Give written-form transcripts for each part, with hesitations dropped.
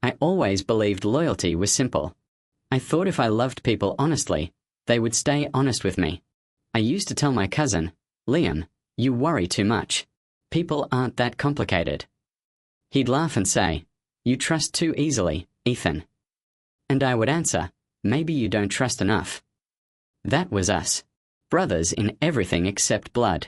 I always believed loyalty was simple. I thought if I loved people honestly, they would stay honest with me. I used to tell my cousin, Liam, you worry too much. People aren't that complicated. He'd laugh and say, you trust too easily, Ethan. And I would answer, maybe you don't trust enough. That was us. Brothers in everything except blood.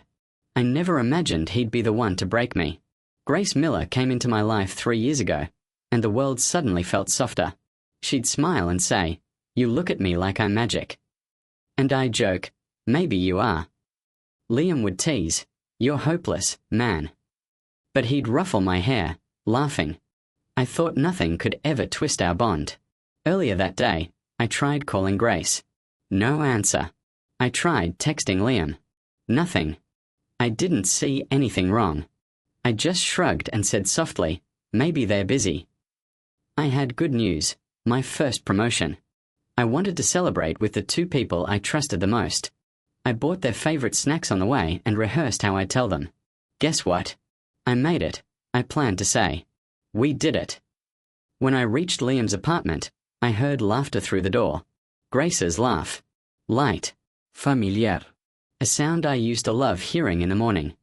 I never imagined he'd be the one to break me. Grace Miller came into my life 3 years ago, and the world suddenly felt softer. She'd smile and say, you look at me like I'm magic. And I'd joke, maybe you are. Liam would tease, you're hopeless, man. But he'd ruffle my hair, laughing. I thought nothing could ever twist our bond. Earlier that day, I tried calling Grace. No answer. I tried texting Liam. Nothing. I didn't see anything wrong. I just shrugged and said softly, maybe they're busy. I had good news, my first promotion. I wanted to celebrate with the 2 people I trusted the most. I bought their favorite snacks on the way and rehearsed how I'd tell them. Guess what? I made it, I planned to say. We did it. When I reached Liam's apartment, I heard laughter through the door. Grace's laugh. Light. Familiar. A sound I used to love hearing in the morning.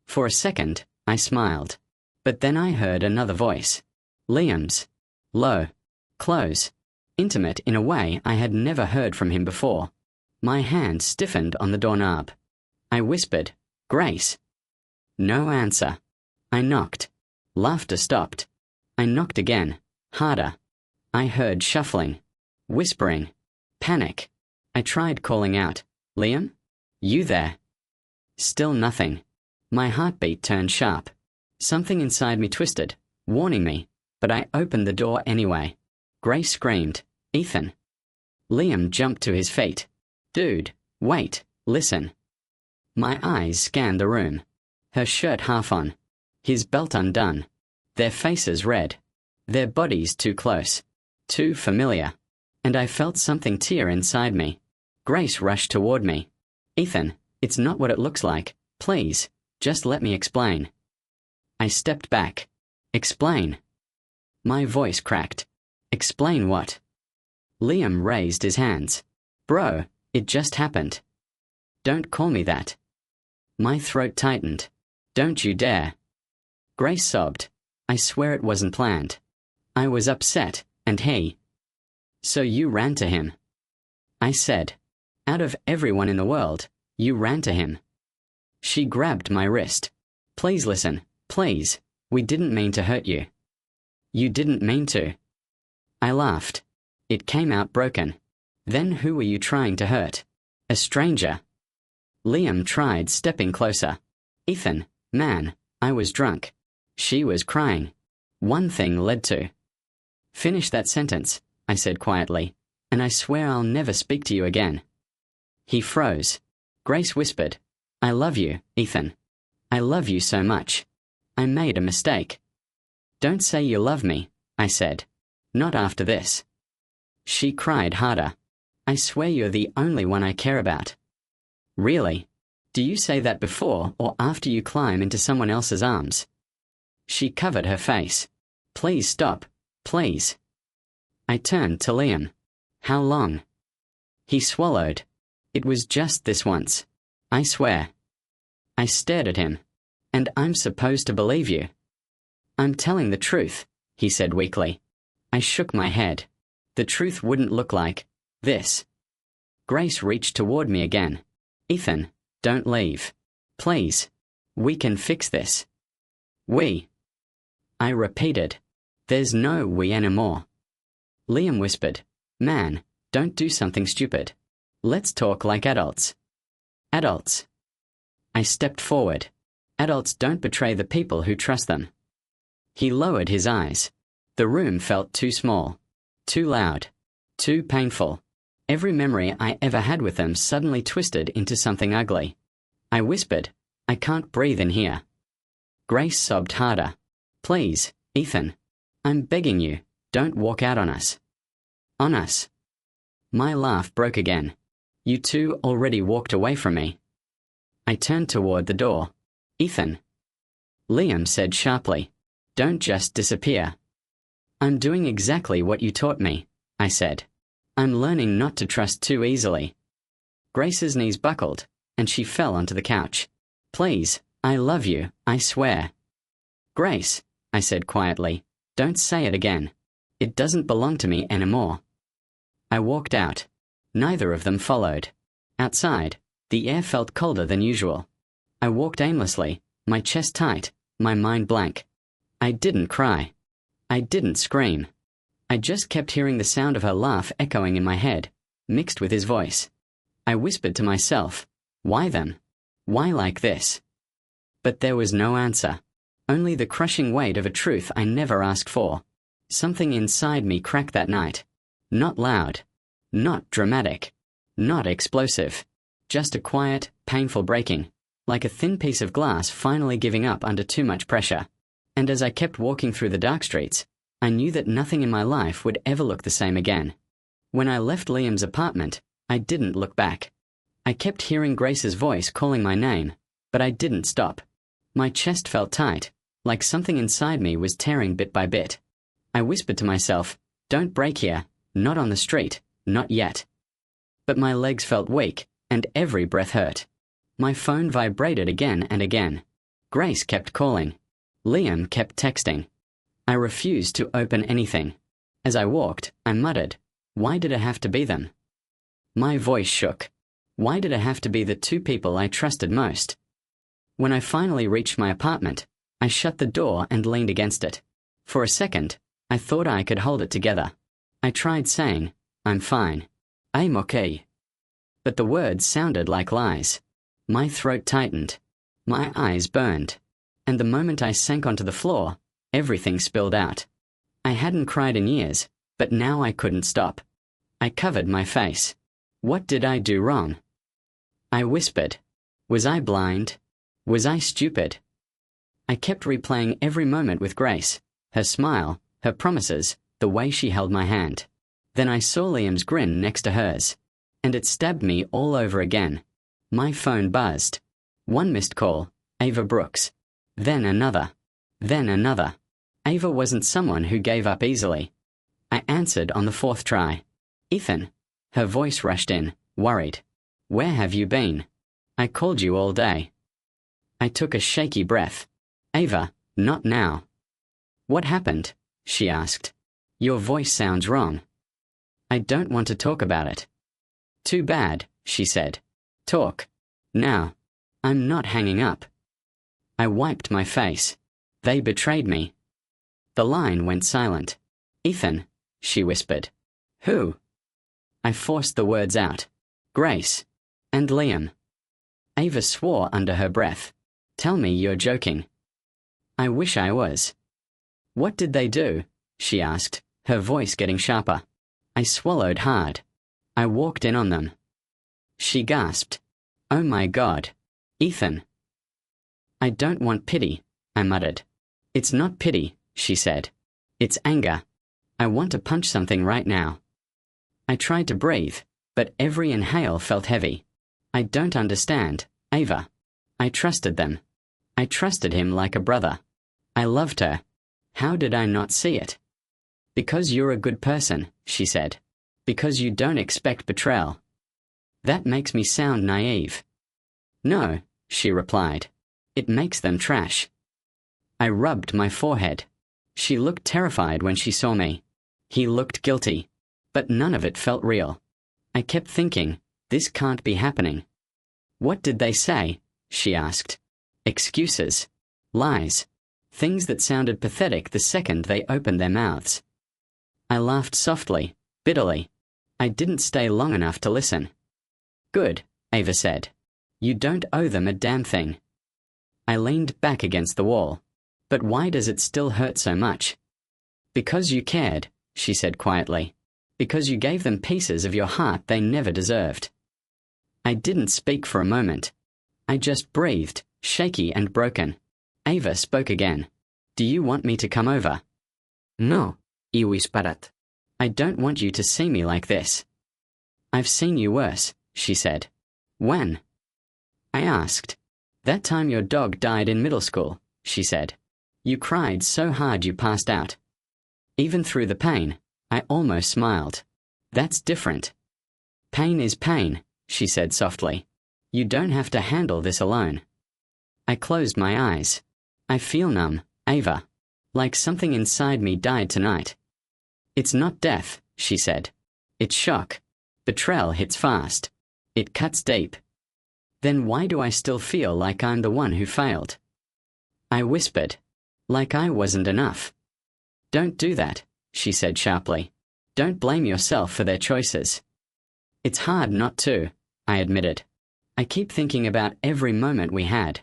For a second, I smiled. But then I heard another voice. Liam's. Low. Close. Intimate in a way I had never heard from him before. My hand stiffened on the doorknob. I whispered, Grace. No answer. I knocked. Laughter stopped. I knocked again, harder. I heard shuffling, whispering, panic. I tried calling out, Liam? You there? Still nothing. My heartbeat turned sharp. Something inside me twisted, warning me, but I opened the door anyway. Grace screamed, Ethan. Liam jumped to his feet. Dude, wait, listen. My eyes scanned the room. Her shirt half on. His belt undone. Their faces red. Their bodies too close. Too familiar. And I felt something tear inside me. Grace rushed toward me. Ethan, it's not what it looks like. Please, just let me explain. I stepped back. Explain. My voice cracked. Explain what? Liam raised his hands. Bro, it just happened. Don't call me that. My throat tightened. Don't you dare. Grace sobbed. I swear it wasn't planned. I was upset, and he. So you ran to him. I said. Out of everyone in the world, you ran to him. She grabbed my wrist. Please listen, please. We didn't mean to hurt you. You didn't mean to. I laughed. It came out broken. Then who were you trying to hurt? A stranger. Liam tried stepping closer. Ethan, man, I was drunk. She was crying. One thing led to. Finish that sentence, I said quietly, and I swear I'll never speak to you again. He froze. Grace whispered, I love you, Ethan. I love you so much. I made a mistake. Don't say you love me, I said. Not after this. She cried harder. I swear you're the only one I care about. Really? Do you say that before or after you climb into someone else's arms? She covered her face. Please stop, please. I turned to Liam. How long? He swallowed. It was just this once. I swear. I stared at him. And I'm supposed to believe you. I'm telling the truth, he said weakly. I shook my head. The truth wouldn't look like this. Grace reached toward me again. Ethan, don't leave. Please. We can fix this. We. I repeated. There's no we anymore. Liam whispered, Man, don't do something stupid. Let's talk like adults. Adults. I stepped forward. Adults don't betray the people who trust them. He lowered his eyes. The room felt too small, too loud, too painful. Every memory I ever had with them suddenly twisted into something ugly. I whispered, I can't breathe in here. Grace sobbed harder. Please, Ethan. I'm begging you, don't walk out on us. On us. My laugh broke again. You two already walked away from me. I turned toward the door. Ethan. Liam said sharply, Don't just disappear. I'm doing exactly what you taught me, I said. I'm learning not to trust too easily. Grace's knees buckled, and she fell onto the couch. Please, I love you, I swear. Grace, I said quietly, don't say it again. It doesn't belong to me anymore. I walked out. Neither of them followed. Outside, the air felt colder than usual. I walked aimlessly, my chest tight, my mind blank. I didn't cry. I didn't scream. I just kept hearing the sound of her laugh echoing in my head, mixed with his voice. I whispered to myself, why them? Why like this? But there was no answer. Only the crushing weight of a truth I never asked for. Something inside me cracked that night. Not loud. Not dramatic. Not explosive. Just a quiet, painful breaking, like a thin piece of glass finally giving up under too much pressure. And as I kept walking through the dark streets, I knew that nothing in my life would ever look the same again. When I left Liam's apartment, I didn't look back. I kept hearing Grace's voice calling my name, but I didn't stop. My chest felt tight, like something inside me was tearing bit by bit. I whispered to myself, don't break here, not on the street, not yet. But my legs felt weak, and every breath hurt. My phone vibrated again and again. Grace kept calling. Liam kept texting. I refused to open anything. As I walked, I muttered, why did it have to be them? My voice shook. Why did it have to be the two people I trusted most? When I finally reached my apartment, I shut the door and leaned against it. For a second, I thought I could hold it together. I tried saying, I'm fine. I'm okay. But the words sounded like lies. My throat tightened. My eyes burned. And the moment I sank onto the floor, everything spilled out. I hadn't cried in years, but now I couldn't stop. I covered my face. What did I do wrong? I whispered. Was I blind? Was I stupid? I kept replaying every moment with Grace, her smile, her promises, the way she held my hand. Then I saw Liam's grin next to hers, and it stabbed me all over again. My phone buzzed. One missed call, Ava Brooks. Then another. Then another. Ava wasn't someone who gave up easily. I answered on the fourth try. Ethan. Her voice rushed in, worried. Where have you been? I called you all day. I took a shaky breath. Ava, not now. What happened? She asked. Your voice sounds wrong. I don't want to talk about it. Too bad, she said. Talk. Now. I'm not hanging up. I wiped my face. They betrayed me. The line went silent. Ethan, she whispered. Who? I forced the words out. Grace. And Liam. Ava swore under her breath. Tell me you're joking. I wish I was. What did they do? She asked, her voice getting sharper. I swallowed hard. I walked in on them. She gasped. Oh my God. Ethan. I don't want pity, I muttered. It's not pity, she said. It's anger. I want to punch something right now. I tried to breathe, but every inhale felt heavy. I don't understand, Ava. I trusted them. I trusted him like a brother. I loved her. How did I not see it? Because you're a good person, she said. Because you don't expect betrayal. That makes me sound naive. No, she replied. It makes them trash. I rubbed my forehead. She looked terrified when she saw me. He looked guilty. But none of it felt real. I kept thinking, this can't be happening. What did they say? She asked. Excuses. Lies. Things that sounded pathetic the second they opened their mouths. I laughed softly, bitterly. I didn't stay long enough to listen. Good, Ava said. You don't owe them a damn thing. I leaned back against the wall. But why does it still hurt so much? Because you cared, she said quietly. Because you gave them pieces of your heart they never deserved. I didn't speak for a moment. I just breathed, shaky and broken. Ava spoke again. Do you want me to come over? No, he whispered. I don't want you to see me like this. I've seen you worse, she said. When? I asked. That time your dog died in middle school, she said. You cried so hard you passed out. Even through the pain, I almost smiled. That's different. Pain is pain, she said softly. You don't have to handle this alone. I closed my eyes. I feel numb, Ava. Like something inside me died tonight. It's not death, she said. It's shock. Betrayal hits fast. It cuts deep. Then why do I still feel like I'm the one who failed? I whispered. Like I wasn't enough. Don't do that, she said sharply. Don't blame yourself for their choices. It's hard not to, I admitted. I keep thinking about every moment we had.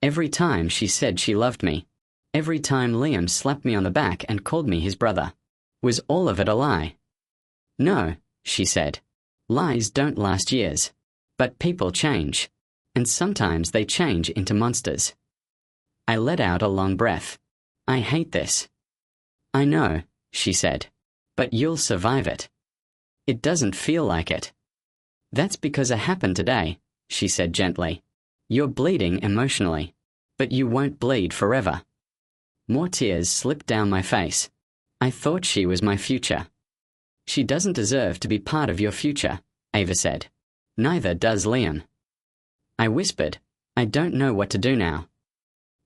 Every time she said she loved me. Every time Liam slapped me on the back and called me his brother. Was all of it a lie? No, she said. Lies don't last years. But people change. And sometimes they change into monsters. I let out a long breath. I hate this. I know, she said. But you'll survive it. It doesn't feel like it. That's because it happened today, she said gently. You're bleeding emotionally. But you won't bleed forever. More tears slipped down my face. I thought she was my future. She doesn't deserve to be part of your future, Ava said. Neither does Liam. I whispered, I don't know what to do now.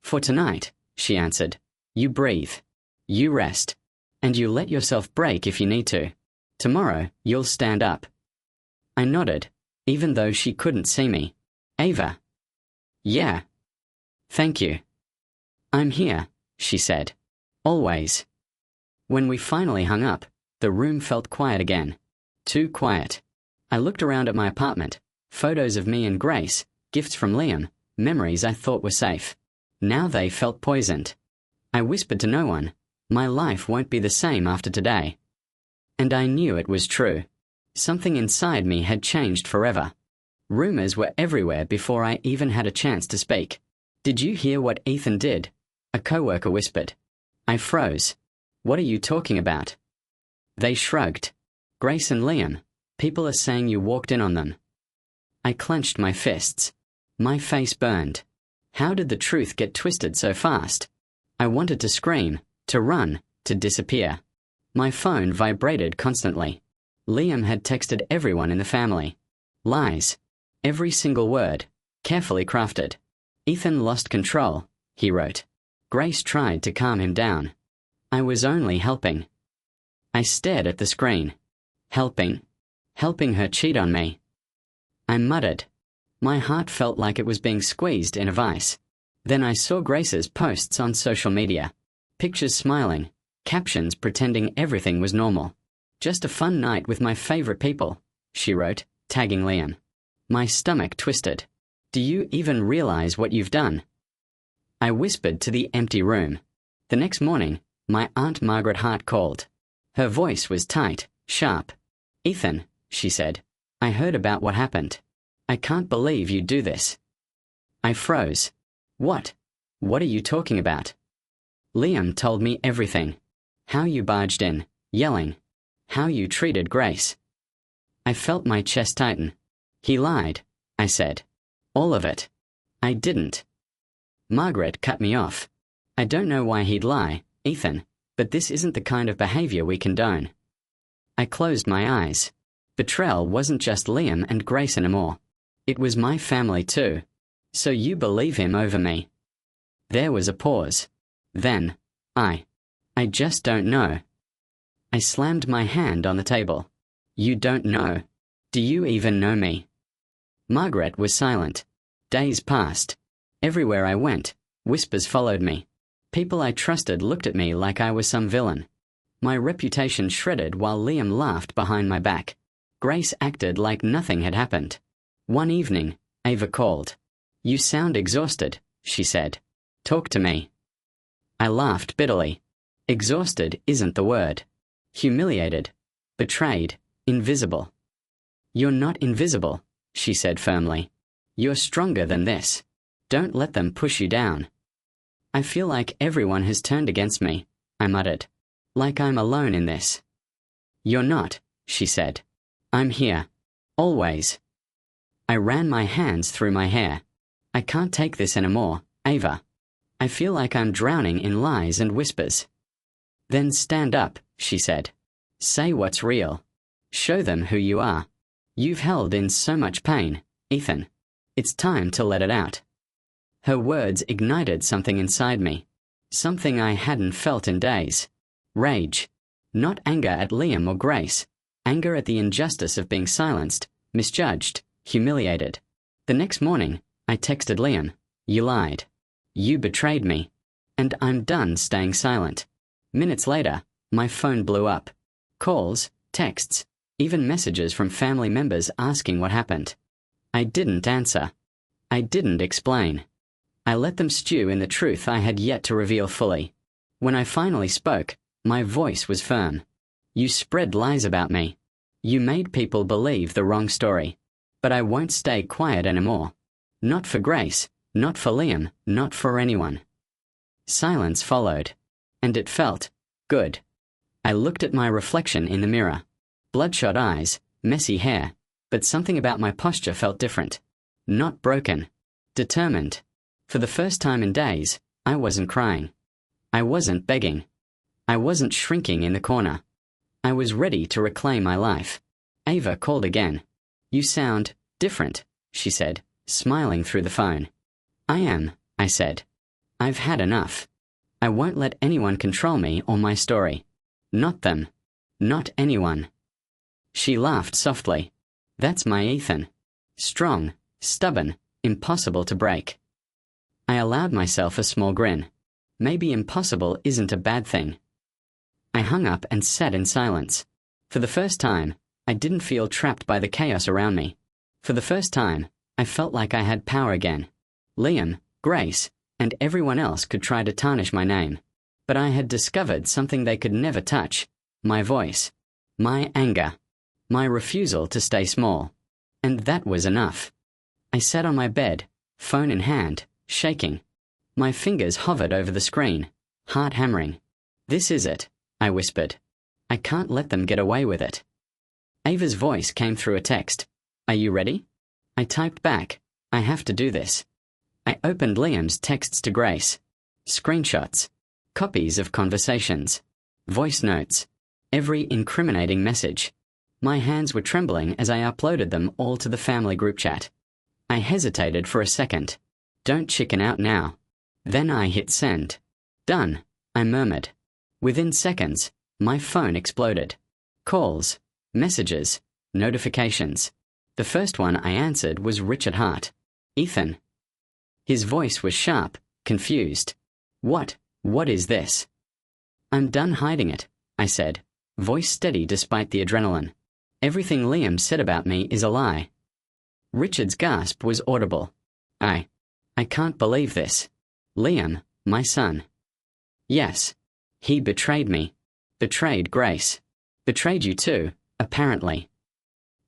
For tonight, she answered, you breathe. You rest. And you let yourself break if you need to. Tomorrow, you'll stand up. I nodded, even though she couldn't see me. Ava. Yeah. Thank you. I'm here, she said. Always. When we finally hung up, the room felt quiet again. Too quiet. I looked around at my apartment. Photos of me and Grace, gifts from Liam, memories I thought were safe. Now they felt poisoned. I whispered to no one, my life won't be the same after today. And I knew it was true. Something inside me had changed forever. Rumors were everywhere before I even had a chance to speak. Did you hear what Ethan did? A coworker whispered. I froze. What are you talking about? They shrugged. Grace and Liam, people are saying you walked in on them. I clenched my fists. My face burned. How did the truth get twisted so fast? I wanted to scream, to run, to disappear. My phone vibrated constantly. Liam had texted everyone in the family. Lies. Every single word, carefully crafted. Ethan lost control, he wrote. Grace tried to calm him down. I was only helping. I stared at the screen. Helping. Helping her cheat on me. I muttered. My heart felt like it was being squeezed in a vice. Then I saw Grace's posts on social media. Pictures smiling, captions pretending everything was normal. Just a fun night with my favorite people, she wrote, tagging Liam. My stomach twisted. Do you even realize what you've done? I whispered to the empty room. The next morning, my Aunt Margaret Hart called. Her voice was tight, sharp. Ethan, she said, I heard about what happened. I can't believe you'd do this. I froze. What? What are you talking about? Liam told me everything. How you barged in, yelling. How you treated Grace. I felt my chest tighten. He lied, I said. All of it. I didn't. Margaret cut me off. I don't know why he'd lie, Ethan, but this isn't the kind of behavior we condone. I closed my eyes. Betrayal wasn't just Liam and Grace anymore. It was my family too. So you believe him over me? There was a pause. Then, I just don't know. I slammed my hand on the table. You don't know. Do you even know me? Margaret was silent. Days passed. Everywhere I went, whispers followed me. People I trusted looked at me like I was some villain. My reputation shredded while Liam laughed behind my back. Grace acted like nothing had happened. One evening, Ava called. You sound exhausted, she said. Talk to me. I laughed bitterly. Exhausted isn't the word. Humiliated. Betrayed. Invisible. You're not invisible, she said firmly. You're stronger than this. Don't let them push you down. I feel like everyone has turned against me, I muttered. Like I'm alone in this. You're not, she said. I'm here. Always. I ran my hands through my hair. I can't take this anymore, Ava. I feel like I'm drowning in lies and whispers. Then stand up, she said. Say what's real. Show them who you are. You've held in so much pain, Ethan. It's time to let it out. Her words ignited something inside me. Something I hadn't felt in days. Rage. Not anger at Liam or Grace. Anger at the injustice of being silenced, misjudged, humiliated. The next morning, I texted Liam, "You lied. You betrayed me. And I'm done staying silent." Minutes later, my phone blew up. Calls, texts, even messages from family members asking what happened. I didn't answer. I didn't explain. I let them stew in the truth I had yet to reveal fully. When I finally spoke, my voice was firm. You spread lies about me. You made people believe the wrong story. But I won't stay quiet anymore. Not for Grace, not for Liam, not for anyone. Silence followed. And it felt good. I looked at my reflection in the mirror. Bloodshot eyes, messy hair, but something about my posture felt different. Not broken. Determined. For the first time in days, I wasn't crying. I wasn't begging. I wasn't shrinking in the corner. I was ready to reclaim my life. Ava called again. "You sound different," she said, smiling through the phone. "I am," I said. "I've had enough. I won't let anyone control me or my story. Not them. Not anyone." She laughed softly. "That's my Ethan. Strong, stubborn, impossible to break." I allowed myself a small grin. Maybe impossible isn't a bad thing. I hung up and sat in silence. For the first time, I didn't feel trapped by the chaos around me. For the first time, I felt like I had power again. Liam, Grace, and everyone else could try to tarnish my name. But I had discovered something they could never touch: my voice, my anger, my refusal to stay small. And that was enough. I sat on my bed, phone in hand, shaking. My fingers hovered over the screen, heart hammering. "This is it," I whispered. "I can't let them get away with it." Ava's voice came through a text. "Are you ready?" I typed back, "I have to do this." I opened Liam's texts to Grace. Screenshots. Copies of conversations. Voice notes. Every incriminating message. My hands were trembling as I uploaded them all to the family group chat. I hesitated for a second. Don't chicken out now. Then I hit send. Done, I murmured. Within seconds, my phone exploded. Calls, messages, notifications. The first one I answered was Richard Hart. "Ethan." His voice was sharp, confused. What is this?" "I'm done hiding it," I said, voice steady despite the adrenaline. "Everything Liam said about me is a lie." Richard's gasp was audible. I can't believe this. Liam, my son." "Yes. He betrayed me. Betrayed Grace. Betrayed you too, apparently."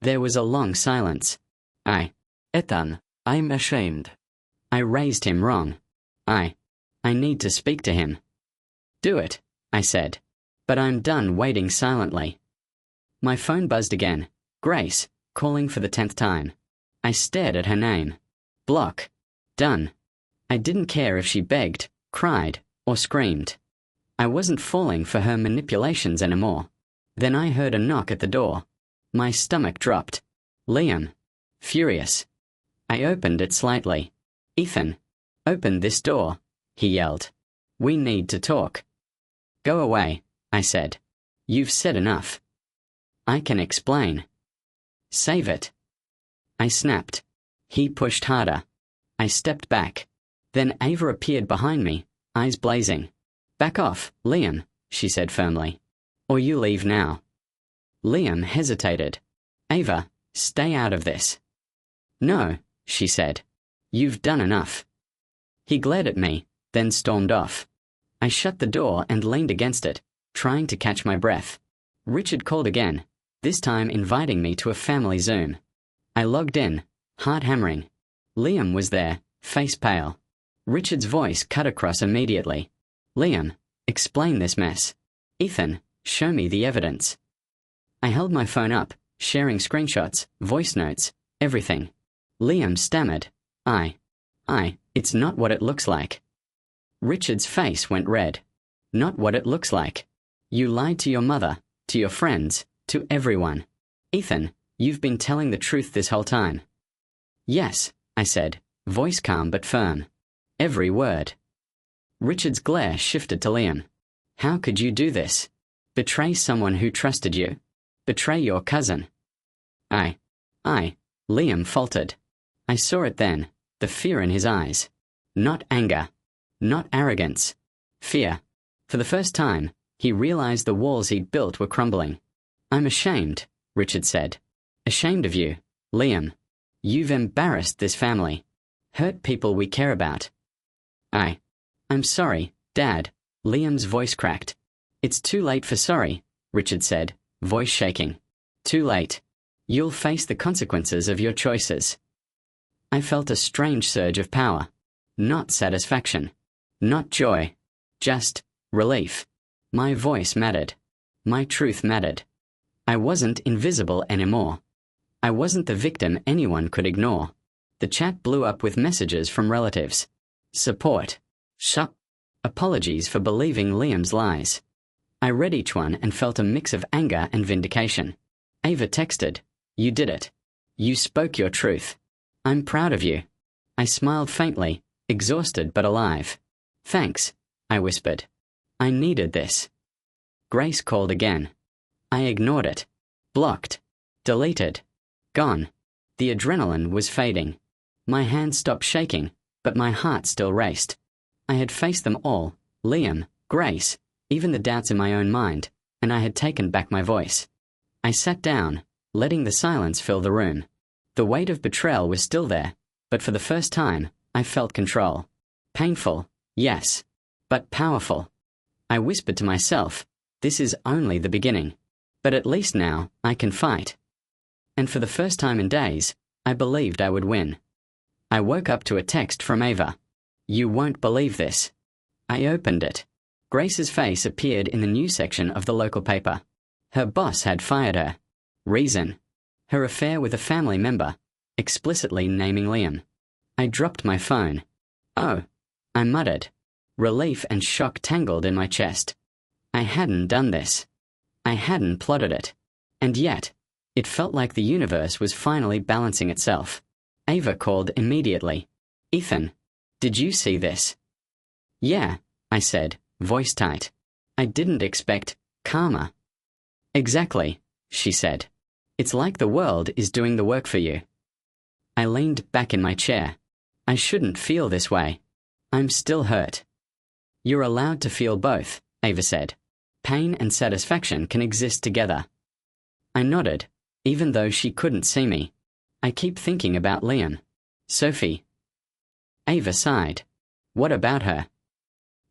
There was a long silence. Ethan, I'm ashamed." I raised him wrong. I need to speak to him." "Do it," I said. "But I'm done waiting silently." My phone buzzed again. Grace, calling for the 10th time. I stared at her name. Block. Done. I didn't care if she begged, cried, or screamed. I wasn't falling for her manipulations anymore. Then I heard a knock at the door. My stomach dropped. Liam. Furious. I opened it slightly. "Ethan, open this door," he yelled. "We need to talk." "Go away," I said. "You've said enough." "I can explain." "Save it." I snapped. He pushed harder. I stepped back. Then Ava appeared behind me, eyes blazing. "Back off, Liam," she said firmly. "Or you leave now." Liam hesitated. "Ava, stay out of this." "No," she said. "You've done enough." He glared at me, then stormed off. I shut the door and leaned against it, trying to catch my breath. Richard called again, this time inviting me to a family Zoom. I logged in, heart hammering. Liam was there, face pale. Richard's voice cut across immediately. "Liam, explain this mess. Ethan, show me the evidence." I held my phone up, sharing screenshots, voice notes, everything. Liam stammered. It's not what it looks like." Richard's face went red. "Not what it looks like. You lied to your mother, to your friends, to everyone. Ethan, you've been telling the truth this whole time. Yes, I said, voice calm but firm. Every word. Richard's glare shifted to Liam. How could you do this? Betray someone who trusted you. Betray your cousin. Liam faltered. I saw it then, the fear in his eyes. Not anger. Not arrogance. Fear. For the first time, he realized the walls he'd built were crumbling. I'm ashamed, Richard said. Ashamed of you, Liam. You've embarrassed this family. Hurt people we care about. I'm sorry, Dad, Liam's voice cracked. It's too late for sorry, Richard said, voice shaking. Too late. You'll face the consequences of your choices. I felt a strange surge of power. Not satisfaction. Not joy. Just relief. My voice mattered. My truth mattered. I wasn't invisible anymore. I wasn't the victim anyone could ignore. The chat blew up with messages from relatives. Support. Apologies for believing Liam's lies. I read each one and felt a mix of anger and vindication. Ava texted, You did it. You spoke your truth. I'm proud of you. I smiled faintly, exhausted but alive. Thanks, I whispered. I needed this. Grace called again. I ignored it. Blocked. Deleted. Gone. The adrenaline was fading. My hands stopped shaking, but my heart still raced. I had faced them all, Liam, Grace, even the doubts in my own mind, and I had taken back my voice. I sat down, letting the silence fill the room. The weight of betrayal was still there, but for the first time, I felt control. Painful, yes, but powerful. I whispered to myself, this is only the beginning. But at least now, I can fight. And for the first time in days, I believed I would win. I woke up to a text from Ava. You won't believe this. I opened it. Grace's face appeared in the news section of the local paper. Her boss had fired her. Reason: her affair with a family member, explicitly naming Liam. I dropped my phone. Oh, I muttered. Relief and shock tangled in my chest. I hadn't done this. I hadn't plotted it. And yet, it felt like the universe was finally balancing itself. Ava called immediately. Ethan, did you see this? Yeah, I said, voice tight. I didn't expect karma. Exactly, she said. It's like the world is doing the work for you. I leaned back in my chair. I shouldn't feel this way. I'm still hurt. You're allowed to feel both, Ava said. Pain and satisfaction can exist together. I nodded, even though she couldn't see me. I keep thinking about Liam. Sophie. Ava sighed. What about her?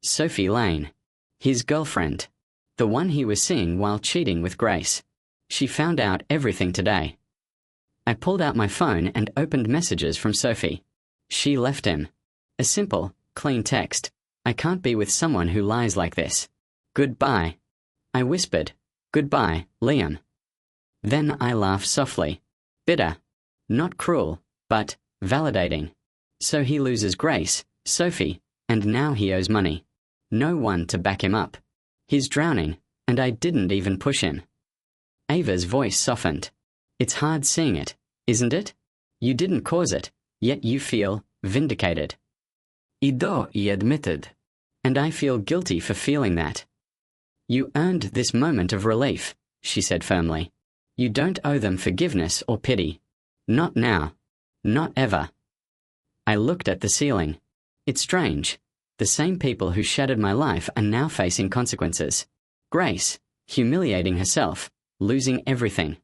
Sophie Lane. His girlfriend. The one he was seeing while cheating with Grace. She found out everything today. I pulled out my phone and opened messages from Sophie. She left him. A simple, clean text. I can't be with someone who lies like this. Goodbye. I whispered. Goodbye, Liam. Then I laughed softly. Bitter. Not cruel, but validating. So he loses Grace, Sophie, and now he owes money. No one to back him up. He's drowning, and I didn't even push him. Ava's voice softened. It's hard seeing it, isn't it? You didn't cause it, yet you feel vindicated. He admitted. And I feel guilty for feeling that. You earned this moment of relief, she said firmly. You don't owe them forgiveness or pity. Not now. Not ever. I looked at the ceiling. It's strange. The same people who shattered my life are now facing consequences. Grace, humiliating herself, losing everything.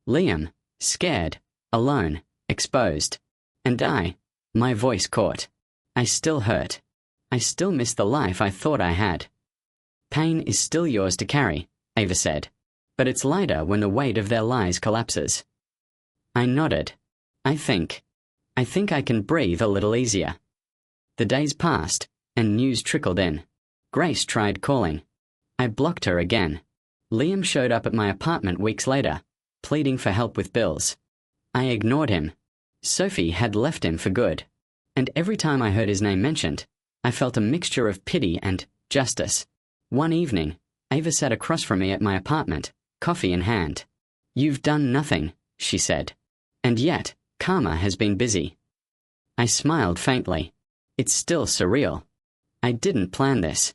Liam, scared, alone, exposed. And my voice caught. I still hurt. I still miss the life I thought I had. Pain is still yours to carry, Ava said. But it's lighter when the weight of their lies collapses. I nodded. I think I can breathe a little easier. The days passed, and news trickled in. Grace tried calling. I blocked her again. Liam showed up at my apartment weeks later, pleading for help with bills. I ignored him. Sophie had left him for good. And every time I heard his name mentioned, I felt a mixture of pity and justice. One evening, Ava sat across from me at my apartment, coffee in hand. You've done nothing, she said. And yet, karma has been busy. I smiled faintly. It's still surreal. I didn't plan this.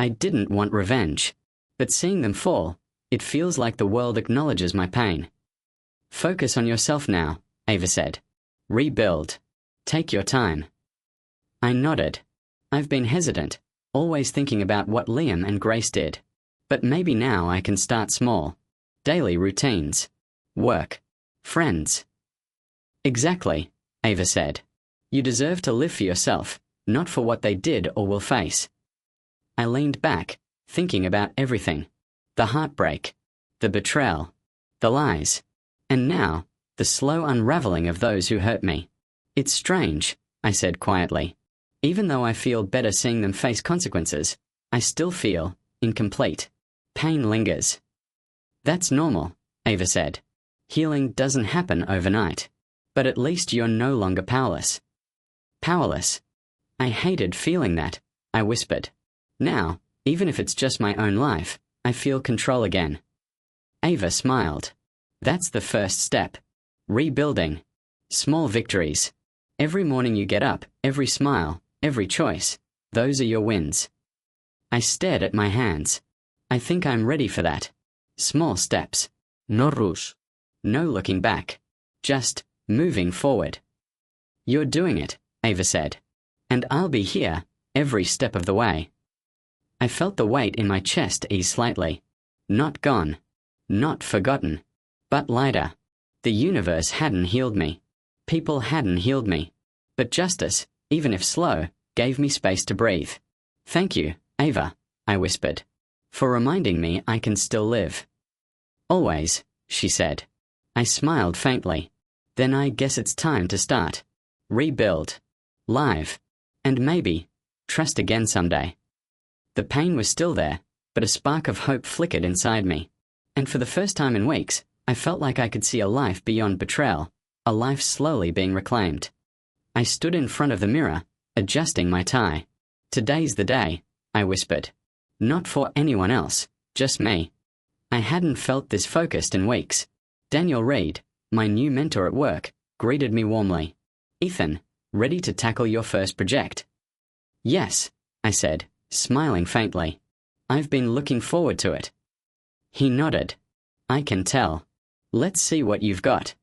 I didn't want revenge. But seeing them fall, it feels like the world acknowledges my pain. Focus on yourself now, Ava said. Rebuild. Take your time. I nodded. I've been hesitant, always thinking about what Liam and Grace did. But maybe now I can start small. Daily routines. Work. Friends. Exactly, Ava said. You deserve to live for yourself, not for what they did or will face. I leaned back, thinking about everything. The heartbreak. The betrayal. The lies. And now, the slow unraveling of those who hurt me. It's strange, I said quietly. Even though I feel better seeing them face consequences, I still feel incomplete. Pain lingers. That's normal, Ava said. Healing doesn't happen overnight. But at least you're no longer powerless. Powerless. I hated feeling that, I whispered. Now, even if it's just my own life, I feel control again. Ava smiled. That's the first step. Rebuilding. Small victories. Every morning you get up, every smile, every choice, those are your wins. I stared at my hands. I think I'm ready for that. Small steps. No rush. No looking back. Just moving forward. You're doing it, Ava said. And I'll be here, every step of the way. I felt the weight in my chest ease slightly. Not gone. Not forgotten. But lighter. The universe hadn't healed me. People hadn't healed me. But justice, even if slow, gave me space to breathe. Thank you, Ava, I whispered, for reminding me I can still live. Always, she said. I smiled faintly. Then I guess it's time to start. Rebuild. Live. And maybe, trust again someday. The pain was still there, but a spark of hope flickered inside me. And for the first time in weeks, I felt like I could see a life beyond betrayal, a life slowly being reclaimed. I stood in front of the mirror, adjusting my tie. Today's the day, I whispered. Not for anyone else, just me. I hadn't felt this focused in weeks. Daniel Reed, my new mentor at work, greeted me warmly. Ethan, ready to tackle your first project? Yes, I said, smiling faintly. I've been looking forward to it. He nodded. I can tell. Let's see what you've got.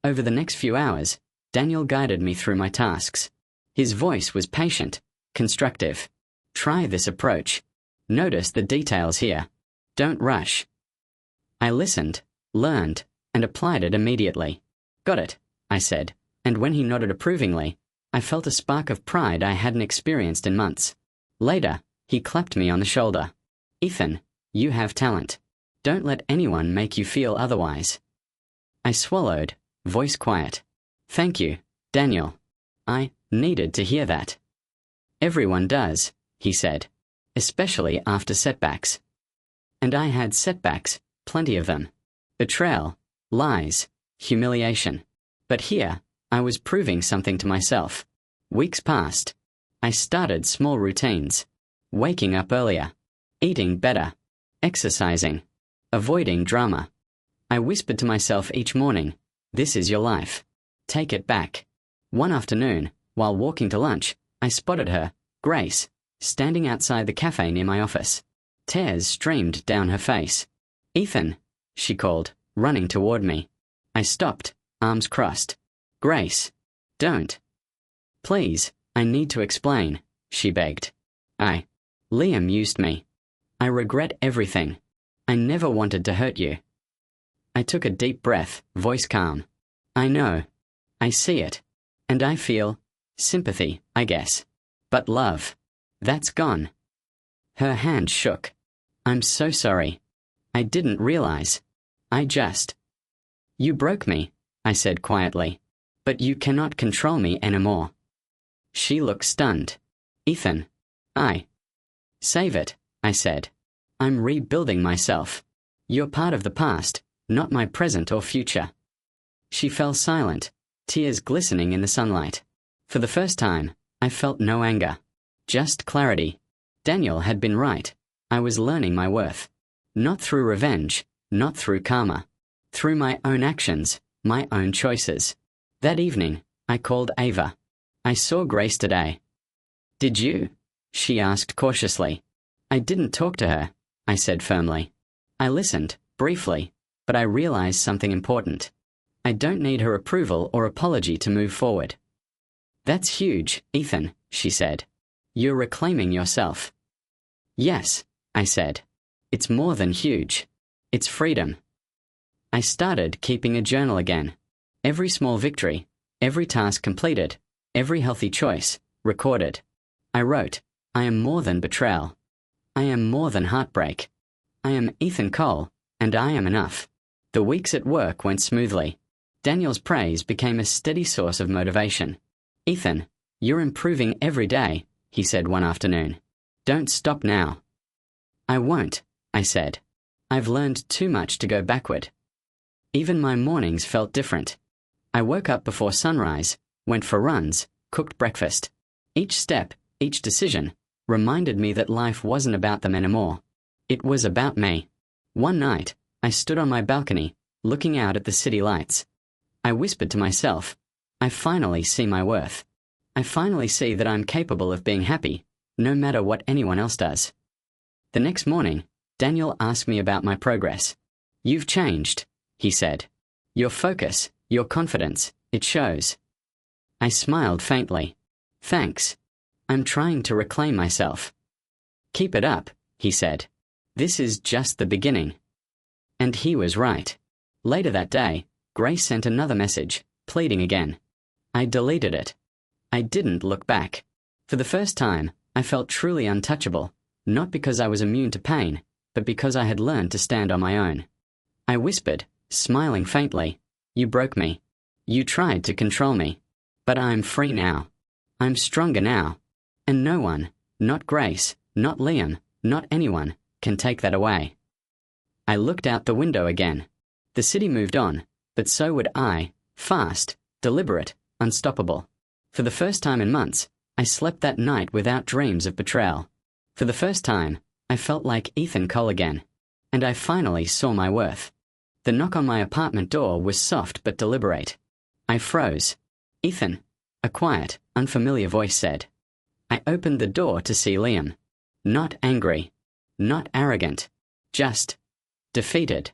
Over the next few hours, Daniel guided me through my tasks. His voice was patient, constructive. Try this approach. Notice the details here. Don't rush. I listened, learned, and applied it immediately. Got it, I said, and when he nodded approvingly, I felt a spark of pride I hadn't experienced in months. Later, he clapped me on the shoulder. Ethan, you have talent. Don't let anyone make you feel otherwise. I swallowed, voice quiet. Thank you, Daniel. I needed to hear that. Everyone does, he said, especially after setbacks. And I had setbacks, plenty of them. Betrayal, lies, humiliation. But here, I was proving something to myself. Weeks passed. I started small routines. Waking up earlier. Eating better. Exercising. Avoiding drama. I whispered to myself each morning, this is your life. Take it back. One afternoon, while walking to lunch, I spotted her, Grace, standing outside the cafe near my office. Tears streamed down her face. Ethan, she called, running toward me. I stopped, arms crossed. Grace, don't. Please, I need to explain, she begged. Liam used me. I regret everything. I never wanted to hurt you. I took a deep breath, voice calm. I know. I see it. And I feel sympathy, I guess. But love, that's gone. Her hand shook. I'm so sorry. I didn't realize. You broke me, I said quietly. But you cannot control me anymore. She looked stunned. Ethan, save it, I said. I'm rebuilding myself. You're part of the past, not my present or future. She fell silent, tears glistening in the sunlight. For the first time, I felt no anger. Just clarity. Daniel had been right. I was learning my worth. Not through revenge, not through karma. Through my own actions, my own choices. That evening, I called Ava. I saw Grace today. Did you? She asked cautiously. I didn't talk to her, I said firmly. I listened, briefly, but I realized something important. I don't need her approval or apology to move forward. That's huge, Ethan, she said. You're reclaiming yourself. Yes, I said. It's more than huge. It's freedom. I started keeping a journal again. Every small victory, every task completed, every healthy choice, recorded. I wrote, I am more than betrayal. I am more than heartbreak. I am Ethan Cole, and I am enough. The weeks at work went smoothly. Daniel's praise became a steady source of motivation. Ethan, you're improving every day, he said one afternoon. Don't stop now. I won't, I said. I've learned too much to go backward. Even my mornings felt different. I woke up before sunrise, went for runs, cooked breakfast. Each step, each decision, reminded me that life wasn't about them anymore. It was about me. One night, I stood on my balcony, looking out at the city lights. I whispered to myself, I finally see my worth. I finally see that I'm capable of being happy, no matter what anyone else does. The next morning, Daniel asked me about my progress. You've changed, he said. Your focus, your confidence, it shows. I smiled faintly. Thanks. I'm trying to reclaim myself. Keep it up, he said. This is just the beginning. And he was right. Later that day, Grace sent another message, pleading again. I deleted it. I didn't look back. For the first time, I felt truly untouchable, not because I was immune to pain, but because I had learned to stand on my own. I whispered, smiling faintly, You broke me. You tried to control me. But I'm free now. I'm stronger now. And no one, not Grace, not Liam, not anyone, can take that away. I looked out the window again. The city moved on, but so would I, fast, deliberate, unstoppable. For the first time in months, I slept that night without dreams of betrayal. For the first time, I felt like Ethan Cole again, and I finally saw my worth. The knock on my apartment door was soft but deliberate. I froze. Ethan, a quiet, unfamiliar voice said. I opened the door to see Liam. Not angry. Not arrogant. Just defeated.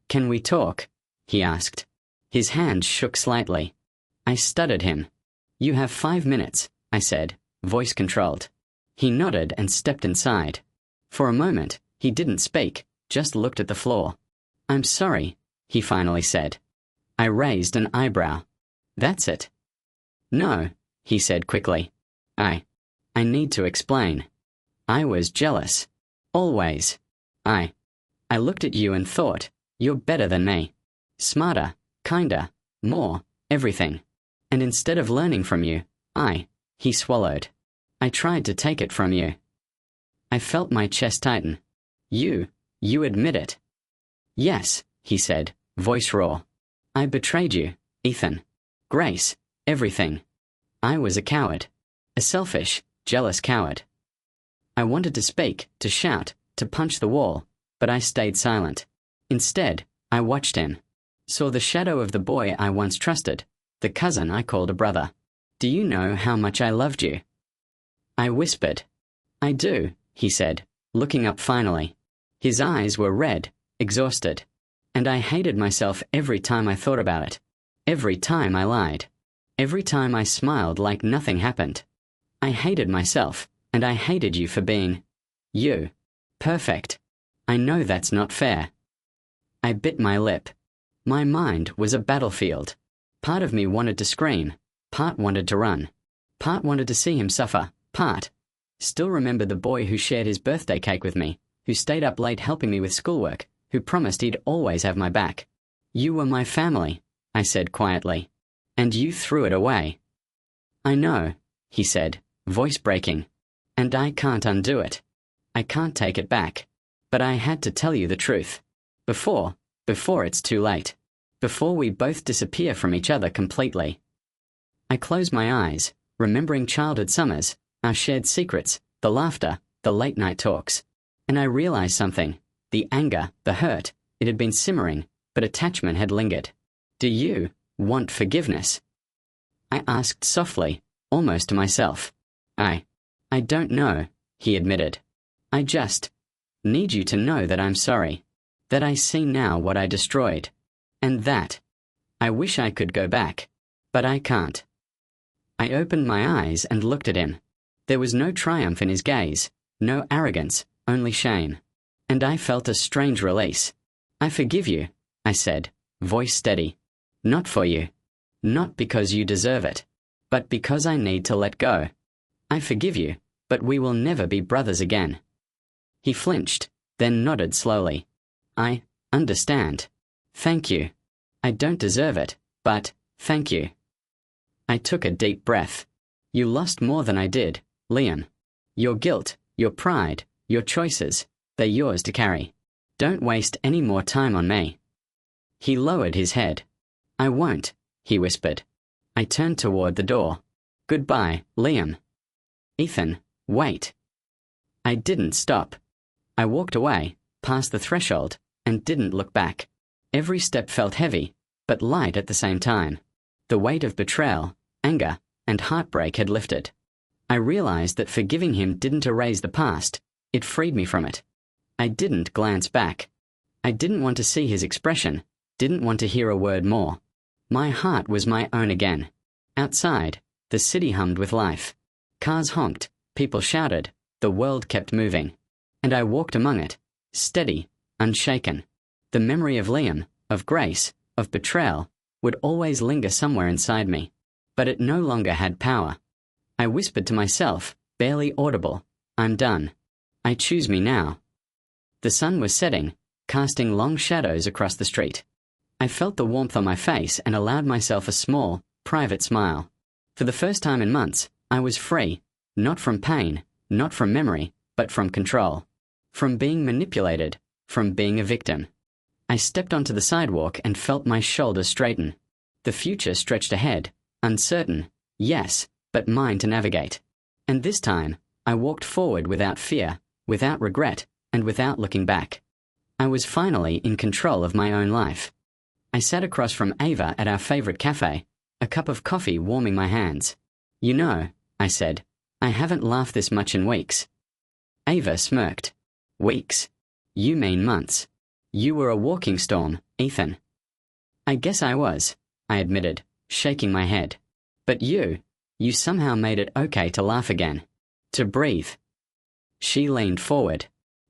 Can we talk? He asked. His hand shook slightly. I stuttered him. You have 5 minutes, I said, voice controlled. He nodded and stepped inside. For a moment, he didn't speak, just looked at the floor. I'm sorry, he finally said. I raised an eyebrow. That's it. No, he said quickly. I need to explain. I was jealous. Always. I looked at you and thought, you're better than me. Smarter, kinder, more, everything. And instead of learning from you, he swallowed. I tried to take it from you. I felt my chest tighten. You admit it. Yes, he said, voice raw. I betrayed you, Ethan. Grace, everything. I was a coward. A selfish, jealous coward. I wanted to speak, to shout, to punch the wall, but I stayed silent. Instead, I watched him. Saw the shadow of the boy I once trusted, the cousin I called a brother. Do you know how much I loved you? I whispered. I do, he said, looking up finally. His eyes were red, exhausted. And I hated myself every time I thought about it. Every time I lied. Every time I smiled like nothing happened. I hated myself, and I hated you for being you. Perfect. I know that's not fair. I bit my lip. My mind was a battlefield. Part of me wanted to scream, part wanted to run, part wanted to see him suffer, part still remember the boy who shared his birthday cake with me, who stayed up late helping me with schoolwork, who promised he'd always have my back. You were my family, I said quietly, and you threw it away. I know, he said, voice breaking, and I can't undo it. I can't take it back. But I had to tell you the truth. Before it's too late. Before we both disappear from each other completely. I closed my eyes, remembering childhood summers, our shared secrets, the laughter, the late-night talks. And I realized something. The anger, the hurt, it had been simmering, but attachment had lingered. Do you want forgiveness? I asked softly, almost to myself. I don't know, he admitted. I just need you to know that I'm sorry, that I see now what I destroyed, and that I wish I could go back, but I can't. I opened my eyes and looked at him. There was no triumph in his gaze, no arrogance, only shame. And I felt a strange release. I forgive you, I said, voice steady. Not for you. Not because you deserve it, but because I need to let go. I forgive you, but we will never be brothers again. He flinched, then nodded slowly. I understand. Thank you. I don't deserve it, but thank you. I took a deep breath. You lost more than I did, Liam. Your guilt, your pride, your choices, they're yours to carry. Don't waste any more time on me. He lowered his head. I won't, he whispered. I turned toward the door. Goodbye, Liam. Ethan, wait. I didn't stop. I walked away, past the threshold, and didn't look back. Every step felt heavy, but light at the same time. The weight of betrayal, anger, and heartbreak had lifted. I realized that forgiving him didn't erase the past, it freed me from it. I didn't glance back. I didn't want to see his expression, didn't want to hear a word more. My heart was my own again. Outside, the city hummed with life. Cars honked, people shouted, the world kept moving. And I walked among it, steady, unshaken. The memory of Liam, of Grace, of betrayal, would always linger somewhere inside me. But it no longer had power. I whispered to myself, barely audible, I'm done. I choose me now. The sun was setting, casting long shadows across the street. I felt the warmth on my face and allowed myself a small, private smile. For the first time in months, I was free, not from pain, not from memory, but from control. From being manipulated, from being a victim. I stepped onto the sidewalk and felt my shoulders straighten. The future stretched ahead, uncertain, yes, but mine to navigate. And this time, I walked forward without fear, without regret, and without looking back. I was finally in control of my own life. I sat across from Ava at our favorite cafe, a cup of coffee warming my hands. You know, I said, I haven't laughed this much in weeks. Ava smirked. Weeks? You mean months. You were a walking storm, Ethan. I guess I was, I admitted, shaking my head. But you somehow made it okay to laugh again. To breathe. She leaned forward.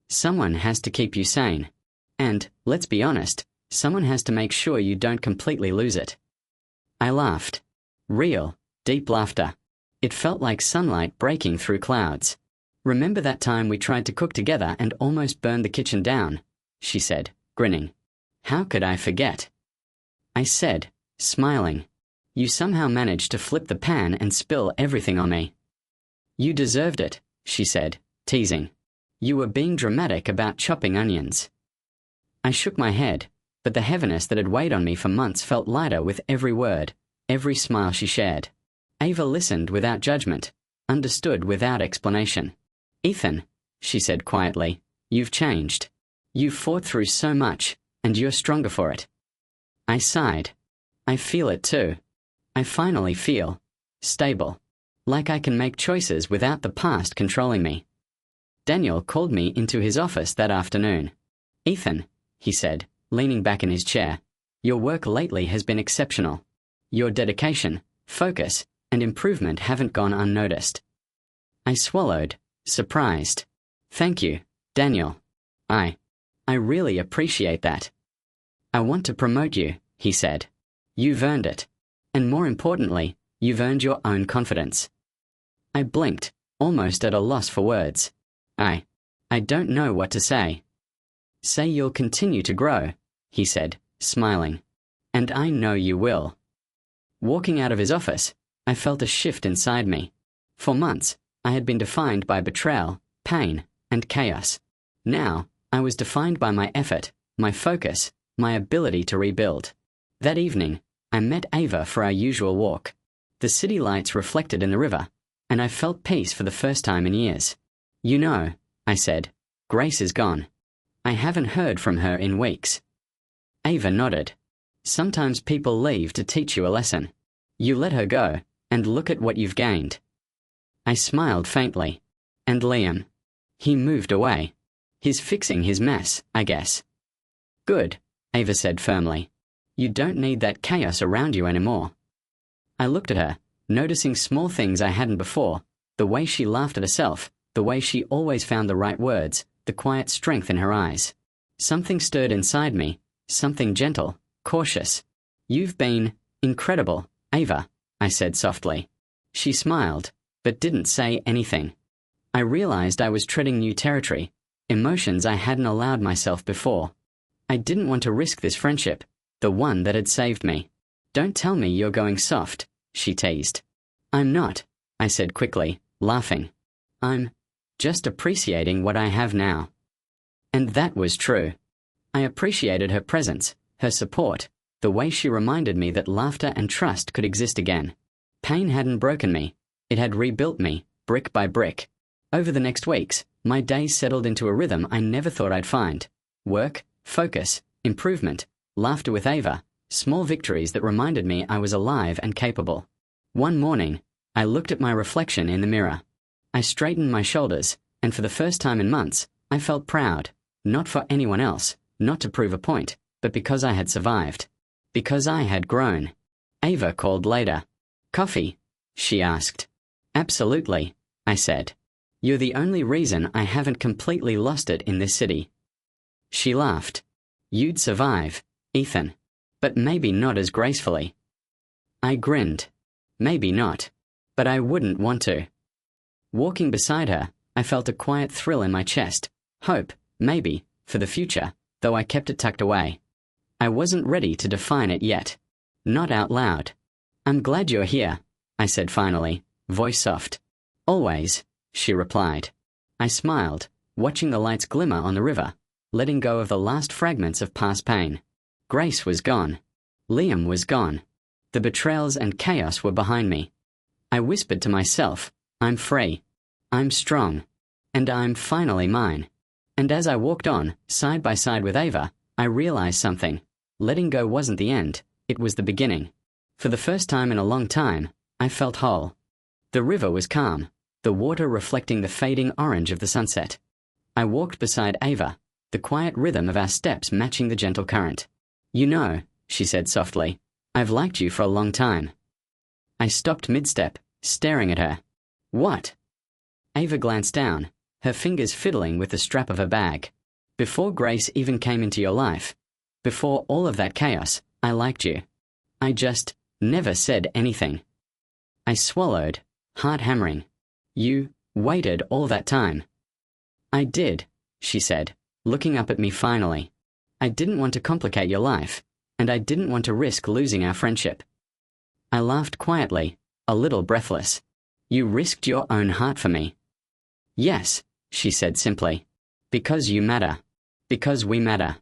Someone has to keep you sane. And, let's be honest, someone has to make sure you don't completely lose it. I laughed. Real, deep laughter. It felt like sunlight breaking through clouds. Remember that time we tried to cook together and almost burned the kitchen down? She said, grinning. How could I forget? I said, smiling. You somehow managed to flip the pan and spill everything on me. You deserved it, she said, teasing. You were being dramatic about chopping onions. I shook my head, but the heaviness that had weighed on me for months felt lighter with every word, every smile she shared. Ava listened without judgment, understood without explanation. Ethan, she said quietly, you've changed. You've fought through so much, and you're stronger for it. I sighed. I feel it too. I finally feel stable, like I can make choices without the past controlling me. Daniel called me into his office that afternoon. Ethan, he said, leaning back in his chair, your work lately has been exceptional. Your dedication, focus, and improvement haven't gone unnoticed. I swallowed, surprised. Thank you, Daniel. I really appreciate that. I want to promote you, he said. You've earned it. And more importantly, you've earned your own confidence. I blinked, almost at a loss for words. I don't know what to say. Say you'll continue to grow, he said, smiling. And I know you will. Walking out of his office, I felt a shift inside me. For months, I had been defined by betrayal, pain, and chaos. Now, I was defined by my effort, my focus, my ability to rebuild. That evening, I met Ava for our usual walk. The city lights reflected in the river, and I felt peace for the first time in years. You know, I said, Grace is gone. I haven't heard from her in weeks. Ava nodded. Sometimes people leave to teach you a lesson. You let her go, and look at what you've gained. I smiled faintly. And Liam? He moved away. He's fixing his mess, I guess. Good, Ava said firmly. You don't need that chaos around you anymore. I looked at her, noticing small things I hadn't before, the way she laughed at herself, the way she always found the right words, the quiet strength in her eyes. Something stirred inside me, something gentle, cautious. You've been incredible, Ava, I said softly. She smiled, but didn't say anything. I realized I was treading new territory, emotions I hadn't allowed myself before. I didn't want to risk this friendship, the one that had saved me. Don't tell me you're going soft, she teased. I'm not, I said quickly, laughing. I'm just appreciating what I have now. And that was true. I appreciated her presence, her support, the way she reminded me that laughter and trust could exist again. Pain hadn't broken me. It had rebuilt me, brick by brick. Over the next weeks, my days settled into a rhythm I never thought I'd find. Work, focus, improvement, laughter with Ava, small victories that reminded me I was alive and capable. One morning, I looked at my reflection in the mirror. I straightened my shoulders, and for the first time in months, I felt proud, not for anyone else, not to prove a point, but because I had survived. Because I had grown. Ava called later. Coffee? She asked. Absolutely, I said. You're the only reason I haven't completely lost it in this city. She laughed. You'd survive, Ethan. But maybe not as gracefully. I grinned. Maybe not. But I wouldn't want to. Walking beside her, I felt a quiet thrill in my chest. Hope, maybe, for the future, though I kept it tucked away. I wasn't ready to define it yet. Not out loud. I'm glad you're here, I said finally, voice soft. Always, she replied. I smiled, watching the lights glimmer on the river, letting go of the last fragments of past pain. Grace was gone. Liam was gone. The betrayals and chaos were behind me. I whispered to myself, I'm free. I'm strong. And I'm finally mine. And as I walked on, side by side with Ava, I realized something. Letting go wasn't the end, it was the beginning. For the first time in a long time, I felt whole. The river was calm, the water reflecting the fading orange of the sunset. I walked beside Ava, the quiet rhythm of our steps matching the gentle current. You know, she said softly, I've liked you for a long time. I stopped mid-step, staring at her. What? Ava glanced down, her fingers fiddling with the strap of her bag. Before Grace even came into your life, before all of that chaos, I liked you. I just never said anything. I swallowed, heart hammering. You waited all that time. I did, she said, looking up at me finally. I didn't want to complicate your life, and I didn't want to risk losing our friendship. I laughed quietly, a little breathless. You risked your own heart for me. Yes, she said simply. Because you matter. Because we matter.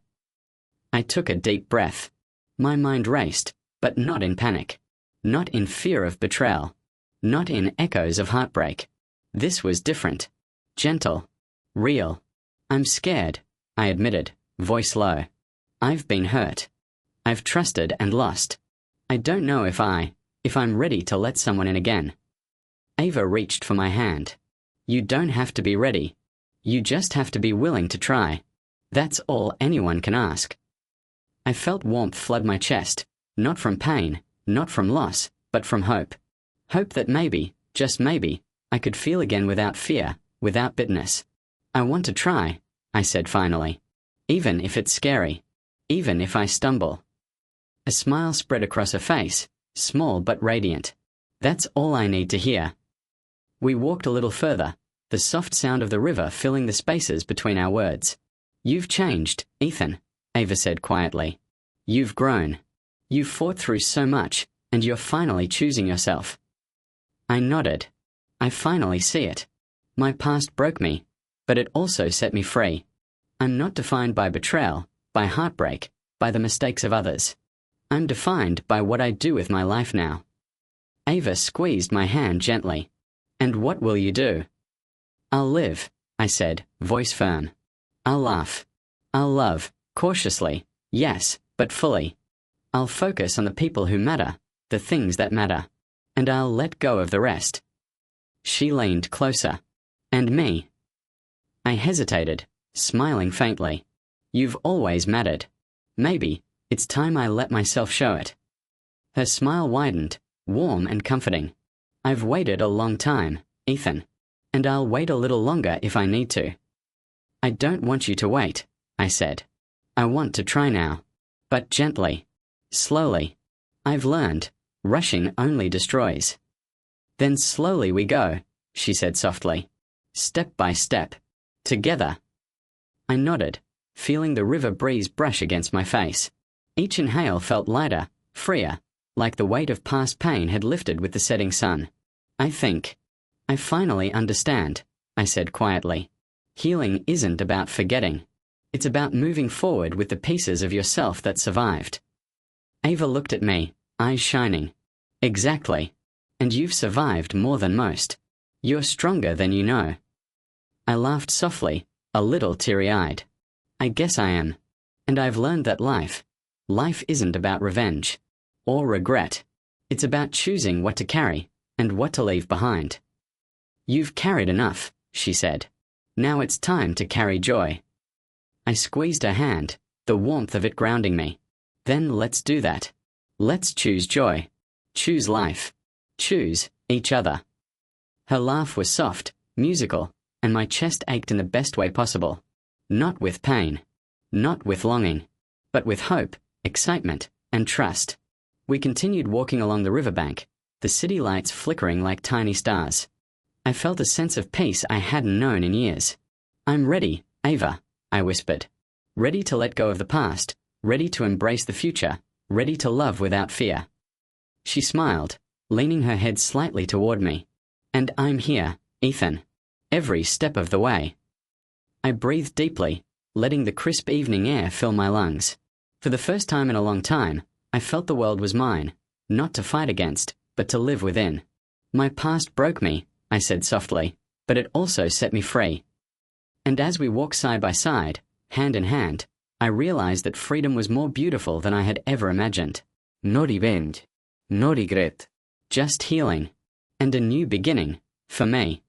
I took a deep breath. My mind raced, but not in panic. Not in fear of betrayal. Not in echoes of heartbreak. This was different. Gentle. Real. I'm scared, I admitted, voice low. I've been hurt. I've trusted and lost. I don't know if I'm ready to let someone in again. Ava reached for my hand. You don't have to be ready. You just have to be willing to try. That's all anyone can ask. I felt warmth flood my chest, not from pain, not from loss, but from hope. Hope that maybe, just maybe, I could feel again without fear, without bitterness. I want to try, I said finally. Even if it's scary. Even if I stumble. A smile spread across her face, small but radiant. That's all I need to hear. We walked a little further, the soft sound of the river filling the spaces between our words. You've changed, Ethan, Ava said quietly. You've grown. You've fought through so much, and you're finally choosing yourself. I nodded. I finally see it. My past broke me, but it also set me free. I'm not defined by betrayal, by heartbreak, by the mistakes of others. I'm defined by what I do with my life now. Ava squeezed my hand gently. And what will you do? I'll live, I said, voice firm. I'll laugh. I'll love, cautiously, yes, but fully. I'll focus on the people who matter, the things that matter. And I'll let go of the rest. She leaned closer. And me. I hesitated, smiling faintly. You've always mattered. Maybe it's time I let myself show it. Her smile widened, warm and comforting. I've waited a long time, Ethan. And I'll wait a little longer if I need to. I don't want you to wait, I said. I want to try now. But gently. Slowly. I've learned, rushing only destroys. Then slowly we go, she said softly. Step by step. Together. I nodded, feeling the river breeze brush against my face. Each inhale felt lighter, freer, like the weight of past pain had lifted with the setting sun. I finally understand, I said quietly. Healing isn't about forgetting. It's about moving forward with the pieces of yourself that survived. Ava looked at me, eyes shining. Exactly. And you've survived more than most. You're stronger than you know. I laughed softly, a little teary-eyed. I guess I am. And I've learned that life isn't about revenge. Or regret. It's about choosing what to carry, and what to leave behind. You've carried enough, she said. Now it's time to carry joy. I squeezed her hand, the warmth of it grounding me. Then let's do that. Let's choose joy. Choose life. Choose each other. Her laugh was soft, musical, and my chest ached in the best way possible. Not with pain. Not with longing. But with hope, excitement, and trust. We continued walking along the riverbank, the city lights flickering like tiny stars. I felt a sense of peace I hadn't known in years. I'm ready, Ava, I whispered. Ready to let go of the past, ready to embrace the future, ready to love without fear. She smiled, leaning her head slightly toward me. And I'm here, Ethan. Every step of the way. I breathed deeply, letting the crisp evening air fill my lungs. For the first time in a long time, I felt the world was mine, not to fight against, but to live within. My past broke me, I said softly, but it also set me free. And as we walked side by side, hand in hand, I realized that freedom was more beautiful than I had ever imagined. No revenge. No regret. Just healing. And a new beginning, for me.